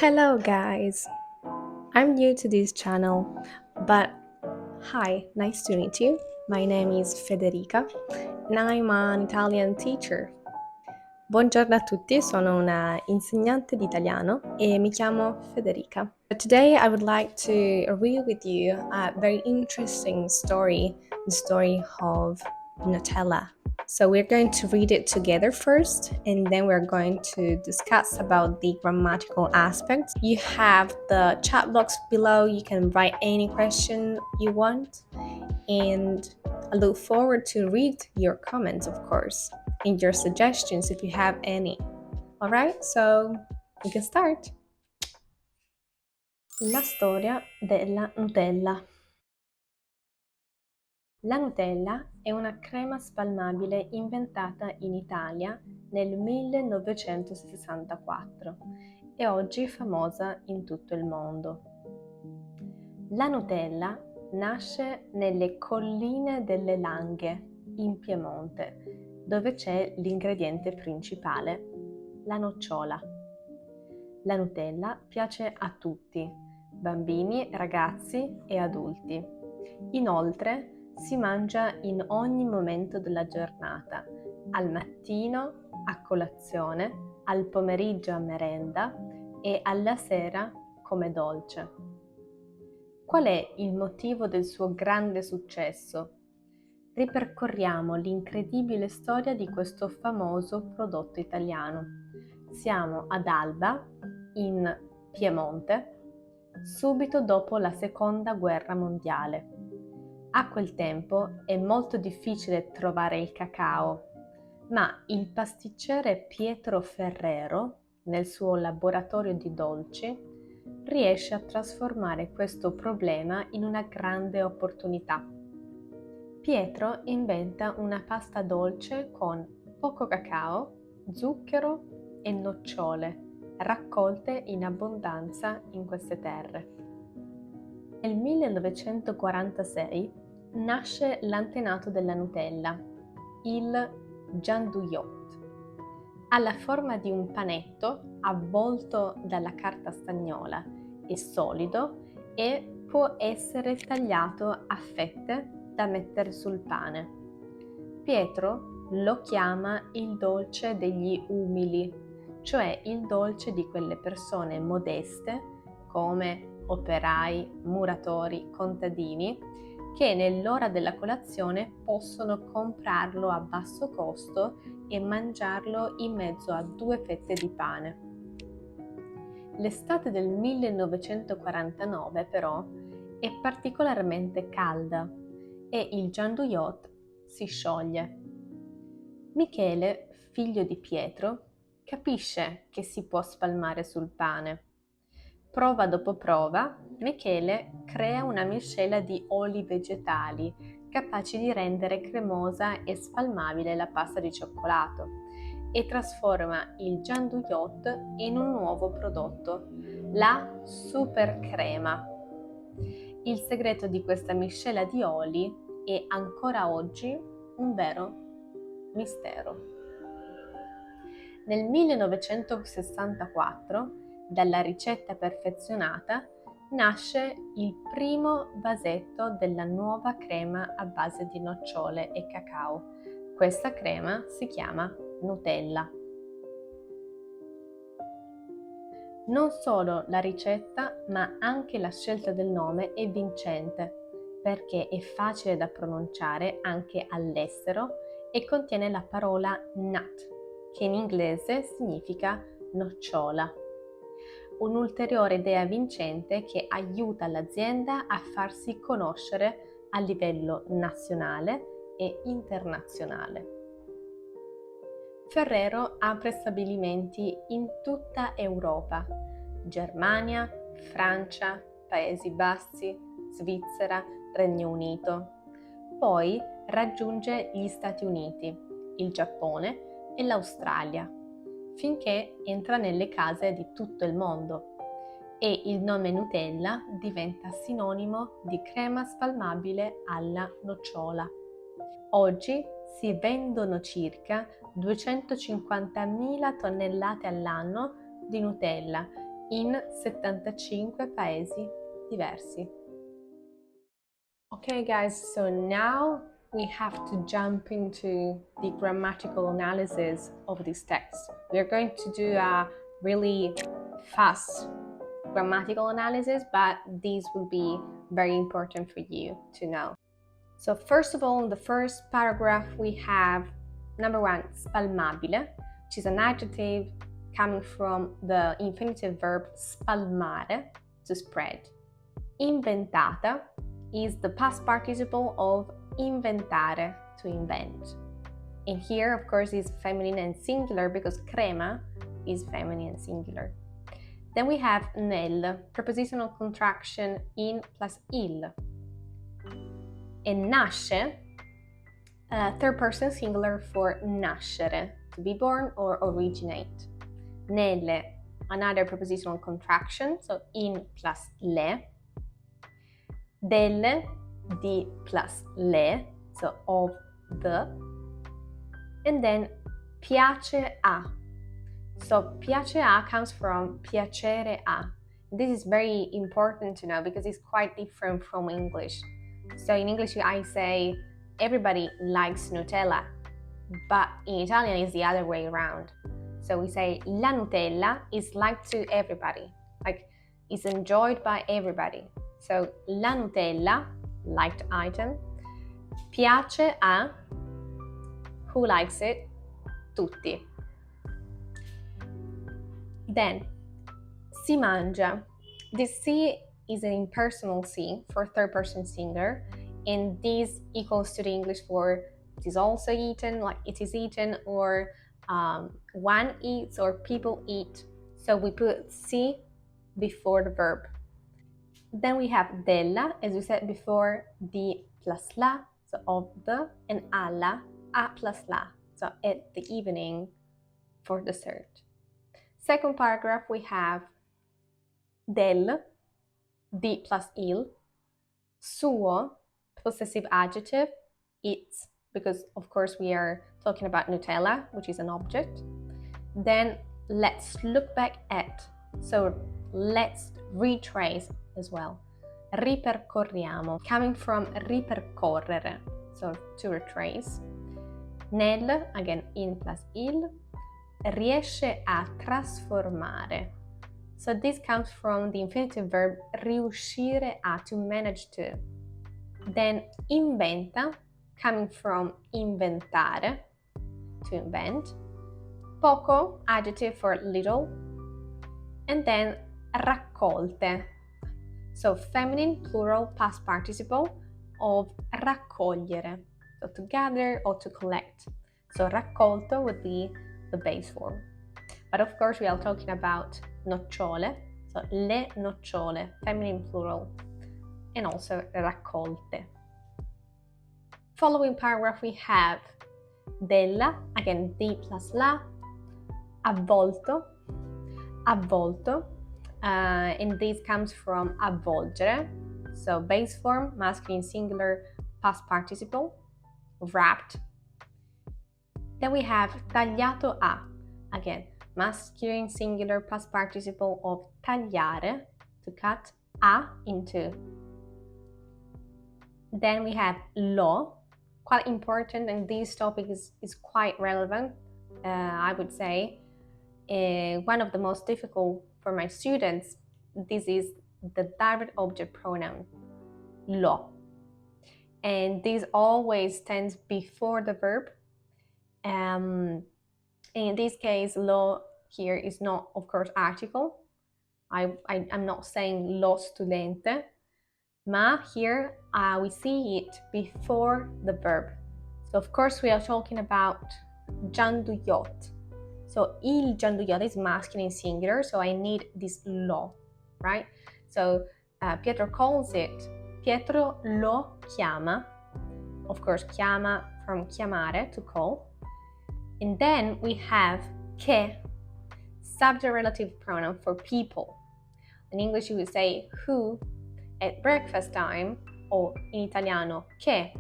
Hello guys, I'm new to this channel, but hi, nice to meet you. My name is Federica and I'm an Italian teacher. Buongiorno a tutti, sono una insegnante di italiano e mi chiamo Federica. Today I would like to read with you a very interesting story, the story of Nutella. So we're going to read it together first, and then we're going to discuss about the grammatical aspects. You have the chat box below. You can write any question you want, and I look forward to read your comments, of course, and your suggestions if you have any. All right, so we can start. La storia della Nutella. La Nutella è una crema spalmabile inventata in Italia nel 1964 e oggi famosa in tutto il mondo. La Nutella nasce nelle colline delle Langhe, in Piemonte, dove c'è l'ingrediente principale, la nocciola. La Nutella piace a tutti, bambini, ragazzi e adulti. Inoltre si mangia in ogni momento della giornata, al mattino a colazione, al pomeriggio a merenda e alla sera come dolce. Qual è il motivo del suo grande successo? Ripercorriamo l'incredibile storia di questo famoso prodotto italiano. Siamo ad Alba, in Piemonte, subito dopo la Seconda Guerra Mondiale. A quel tempo è molto difficile trovare il cacao, ma il pasticcere Pietro Ferrero, nel suo laboratorio di dolci, riesce a trasformare questo problema in una grande opportunità. Pietro inventa una pasta dolce con poco cacao, zucchero e nocciole, raccolte in abbondanza in queste terre. Nel 1946 nasce l'antenato della Nutella, il gianduiot. Ha la forma di un panetto avvolto dalla carta stagnola, è solido e può essere tagliato a fette da mettere sul pane. Pietro lo chiama il dolce degli umili, cioè il dolce di quelle persone modeste come operai, muratori, contadini, che nell'ora della colazione possono comprarlo a basso costo e mangiarlo in mezzo a 2 fette di pane. L'estate del 1949 però è particolarmente calda e il gianduiot si scioglie. Michele, figlio di Pietro, capisce che si può spalmare sul pane. Prova dopo prova, Michele crea una miscela di oli vegetali capaci di rendere cremosa e spalmabile la pasta di cioccolato e trasforma il gianduiot in un nuovo prodotto, la super crema. Il segreto di questa miscela di oli è ancora oggi un vero mistero. Nel 1964, dalla ricetta perfezionata, nasce il primo vasetto della nuova crema a base di nocciole e cacao. Questa crema si chiama Nutella. Non solo la ricetta, ma anche la scelta del nome è vincente, perché è facile da pronunciare anche all'estero e contiene la parola nut, che in inglese significa nocciola. Un'ulteriore idea vincente che aiuta l'azienda a farsi conoscere a livello nazionale e internazionale. Ferrero apre stabilimenti in tutta Europa, Germania, Francia, Paesi Bassi, Svizzera, Regno Unito. Poi raggiunge gli Stati Uniti, il Giappone e l'Australia, finché entra nelle case di tutto il mondo e il nome Nutella diventa sinonimo di crema spalmabile alla nocciola. Oggi si vendono circa 250.000 tonnellate all'anno di Nutella in 75 paesi diversi. Okay guys, so now we have to jump into the grammatical analysis of this text. We are going to do a really fast grammatical analysis, but these will be very important for you to know. So first of all, in the first paragraph we have number 1, spalmabile, which is an adjective coming from the infinitive verb spalmare, to spread. Inventata is the past participle of inventare, to invent. And here, of course, is feminine and singular because crema is feminine and singular. Then we have nel, prepositional contraction in plus il. And nasce, third person singular for nascere, to be born or originate. Nelle, another prepositional contraction, so in plus le. Delle, di plus le, so of the. And then piace a. So piace a comes from piacere a. This is very important to know because it's quite different from English. So in English I say everybody likes Nutella, but in Italian it's the other way around. So we say la Nutella is liked to everybody, like it's enjoyed by everybody. So la Nutella, liked item. Piace a, who likes it? Tutti. Then si mangia. This si is an impersonal si for third person singular, and this equals to the English for it is also eaten, like it is eaten, or one eats or people eat. So we put si before the verb. Then we have della, as we said before, di plus la, so of the, and alla, a plus la, so at the evening for dessert. Second paragraph we have del, di plus il, suo, possessive adjective, its, because of course we are talking about Nutella, which is an object. Then let's look back at, so let's retrace as well. Ripercorriamo, coming from ripercorrere, so to retrace. Nel, again in plus il, riesce a trasformare. So this comes from the infinitive verb riuscire a, to manage to. Then inventa, coming from inventare, to invent. Poco, adjective for little. And then raccolte, so feminine plural past participle of raccogliere, so to gather or to collect. So raccolto would be the base form. But of course we are talking about nocciole, so le nocciole, feminine plural, and also raccolte. Following paragraph we have della, again di plus la, avvolto, avvolto, and this comes from avvolgere, so base form, masculine singular, past participle, wrapped. Then we have tagliato a, again, masculine singular past participle of tagliare, to cut, a into. Then we have lo, quite important, and this topic is quite relevant, I would say. One of the most difficult for my students, this is the direct object pronoun, lo. And this always stands before the verb. In this case, lo here is not, of course, article. I'm not saying lo studente, ma here we see it before the verb. So of course we are talking about Gianduiot. So il Gianduiot is masculine singular, so I need this lo, right? So Pietro calls it, Pietro lo chiama, of course chiama from chiamare, to call. And then we have che, subject relative pronoun for people. In English you would say who at breakfast time, or in Italiano che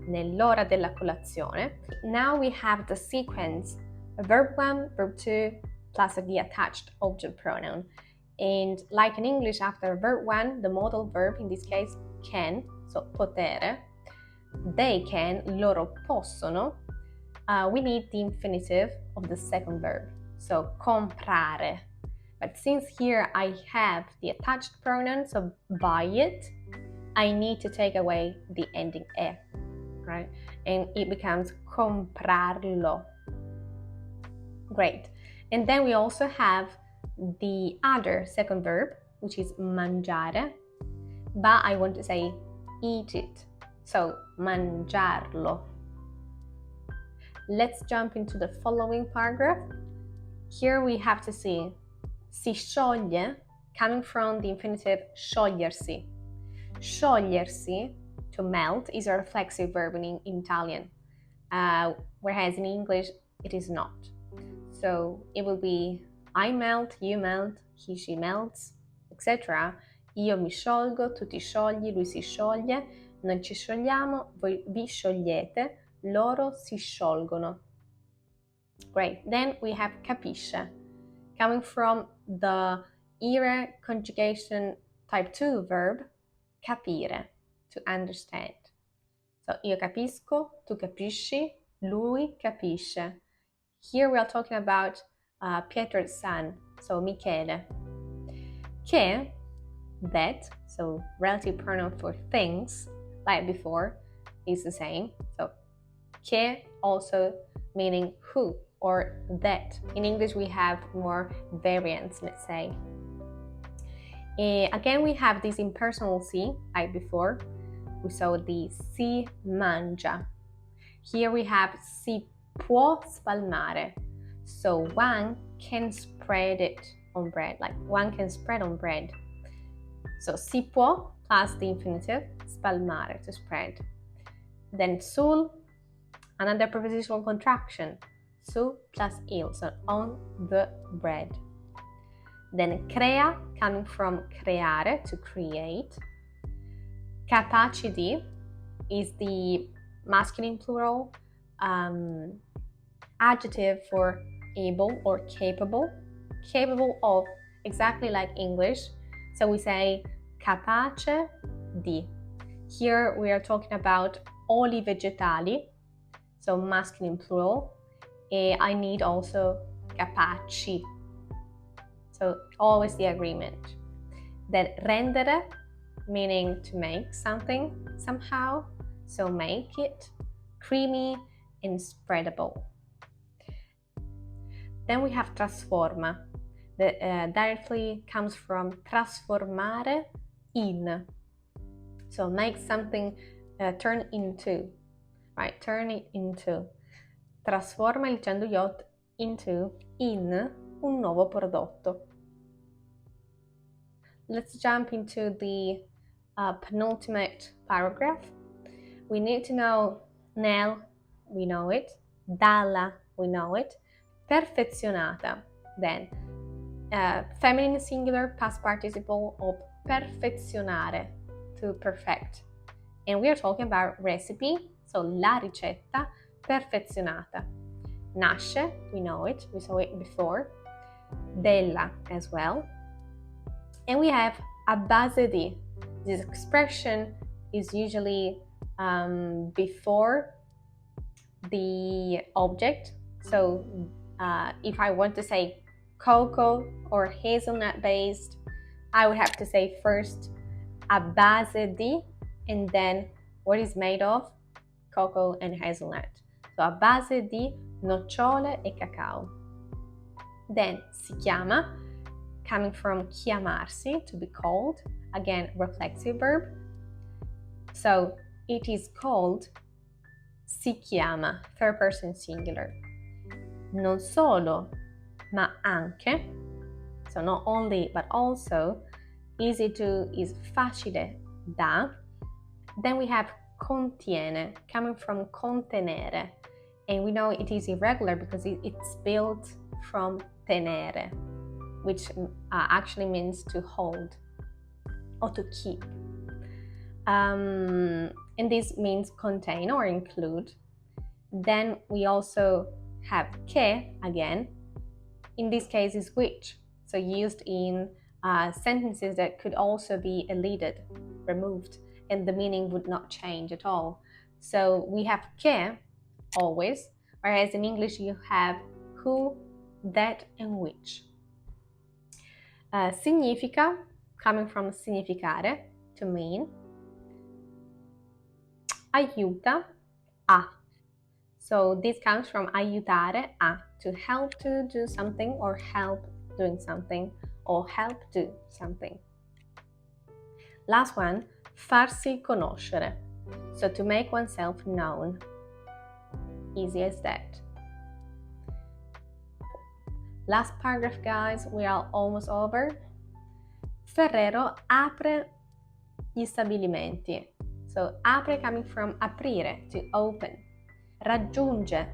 nell'ora della colazione. Now we have the sequence, verb 1, verb 2, plus the attached object pronoun. And like in English, after verb 1, the modal verb, in this case can, so potere, they can, loro possono, we need the infinitive of the second verb, so comprare. But since here I have the attached pronoun, so buy it, I need to take away the ending e, right? And it becomes comprarlo. Great. And then we also have the other second verb, which is mangiare, but I want to say eat it. So mangiarlo. Let's jump into the following paragraph. Here we have to see si scioglie, coming from the infinitive sciogliersi. Sciogliersi, to melt, is a reflexive verb in Italian, whereas in English it is not. So it will be I melt, you melt, he, she melts, etc. Io mi sciolgo, tu ti sciogli, lui si scioglie, noi ci sciogliamo, voi vi sciogliete, loro si sciolgono. Great. Then we have capisce, coming from the ire conjugation type 2 verb capire, to understand. So io capisco, tu capisci, lui capisce. Here we are talking about Pietro's son, so Michele. Che, that, so relative pronoun for things, like before, is the same. So che also meaning who or that. In English we have more variants, let's say. Again, we have this impersonal si, like before. We saw the si mangia. Here we have si può spalmare. So one can spread it on bread, like one can spread on bread. So si può plus the infinitive, spalmare, to spread. Then sul, another prepositional contraction, su plus il, so on the bread. Then crea, coming from creare, to create. Capaci di is the masculine plural adjective for able or capable of, exactly like English. So we say capace di. Here we are talking about oli vegetali, so masculine plural. I need also capaci. So always the agreement. Then rendere, meaning to make something somehow, so make it, creamy and spreadable. Then we have trasforma, that directly comes from trasformare in, so make something turn into, right? Turn it into. Trasforma il yacht into, in, un nuovo prodotto. Let's jump into the penultimate paragraph. We need to know nel, we know it, dalla, we know it, perfezionata, then feminine singular past participle of perfezionare, to perfect. And we are talking about recipe, so la ricetta perfezionata. Nasce, we know it, we saw it before. Della as well. And we have a base di. This expression is usually before the object. So if I want to say cocoa or hazelnut based, I would have to say first a base di, and then what is made of? Cocoa and hazelnut. So a base di nocciole e cacao. Then si chiama, coming from chiamarsi, to be called, again reflexive verb. So it is called, si chiama, third person singular. Non solo, ma anche, so not only but also. Easy to is facile da. Then we have contiene, coming from contenere, and we know it is irregular because it's built from tenere, which actually means to hold or to keep. And this means contain or include. Then we also have che, again. In this case is which, so used in sentences that could also be deleted, removed, and the meaning would not change at all. So we have che always, whereas in English you have who, that, and which. Significa, coming from significare, to mean. Aiuta, a. So this comes from aiutare a, to help to do something, or help doing something, or help do something. Last one, farsi conoscere. So to make oneself known. Easy as that. Last paragraph, guys, we are almost over. Ferrero apre gli stabilimenti. So apre coming from aprire, to open. Raggiunge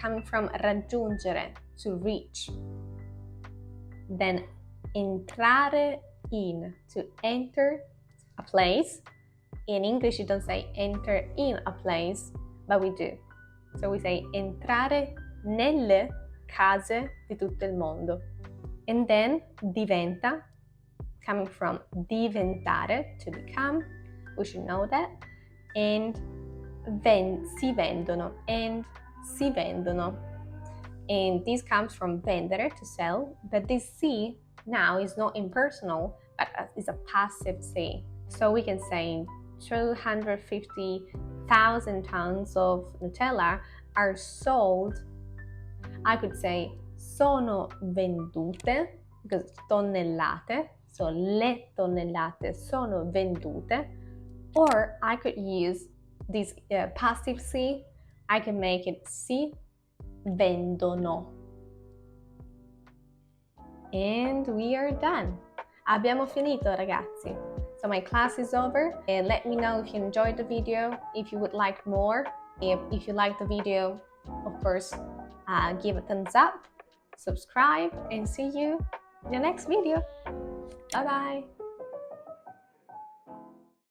coming from raggiungere, to reach. Then entrare in, to enter a place. In English you don't say enter in a place, but we do. So we say entrare nelle case di tutto il mondo. And then diventa, coming from diventare, to become, we should know that. And si vendono, and si vendono. And this comes from vendere, to sell, but this si now is not impersonal, but is a passive si. So we can say 250,000 tons of Nutella are sold. I could say sono vendute, because tonnellate, so le tonnellate sono vendute. Or I could use this passive si, I can make it si vendono. And we are done. Abbiamo finito, ragazzi. So my class is over, and let me know if you enjoyed the video, if you would like more. If you like the video, of course, give a thumbs up, subscribe, and see you in the next video. Bye bye.